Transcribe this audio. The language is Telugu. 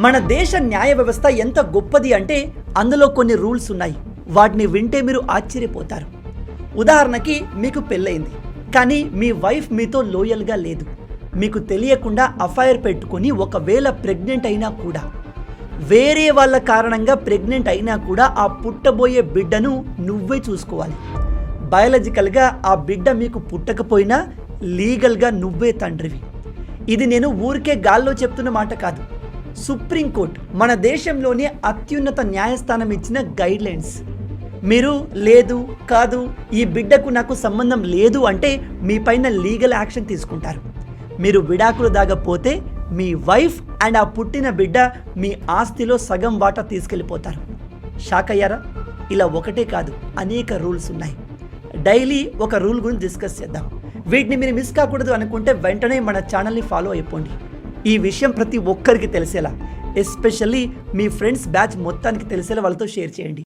మన దేశ న్యాయ వ్యవస్థ ఎంత గొప్పది అంటే అందులో కొన్ని రూల్స్ ఉన్నాయి. వాటిని వింటే మీరు ఆశ్చర్యపోతారు. ఉదాహరణకి మీకు పెళ్ళయింది, కానీ మీ వైఫ్ మీతో లోయల్గా లేదు. మీకు తెలియకుండా అఫైర్ పెట్టుకొని ఒకవేళ ప్రెగ్నెంట్ అయినా కూడా, వేరే వాళ్ళ కారణంగా ప్రెగ్నెంట్ అయినా కూడా ఆ పుట్టబోయే బిడ్డను నువ్వే చూసుకోవాలి. బయాలజికల్గా ఆ బిడ్డ మీకు పుట్టకపోయినా లీగల్గా నువ్వే తండ్రివి. ఇది నేను ఊరికే గాల్లో చెప్తున్న మాట కాదు. సుప్రీంకోర్టు మన దేశంలోనే అత్యున్నత న్యాయస్థానం ఇచ్చిన గైడ్లైన్స్. మీరు లేదు కాదు ఈ బిడ్డకు నాకు సంబంధం లేదు అంటే మీ పైన లీగల్ యాక్షన్ తీసుకుంటారు. మీరు విడాకులు దాగపోతే మీ వైఫ్ అండ్ ఆ పుట్టిన బిడ్డ మీ ఆస్తిలో సగం వాటా తీసుకెళ్ళిపోతారు. షాక్ అయ్యారా? ఇలా ఒకటే కాదు, అనేక రూల్స్ ఉన్నాయి. డైలీ ఒక రూల్ గురించి డిస్కస్ చేద్దాం. వీటిని మీరు మిస్ కాకూడదు అనుకుంటే వెంటనే మన ఛానల్ని ఫాలో అయిపోండి. ఈ విషయం ప్రతి ఒక్కరికి తెలిసేలా, ఎస్పెషల్లీ మీ ఫ్రెండ్స్ బ్యాచ్ మొత్తానికి తెలిసేలా వాళ్ళతో షేర్ చేయండి.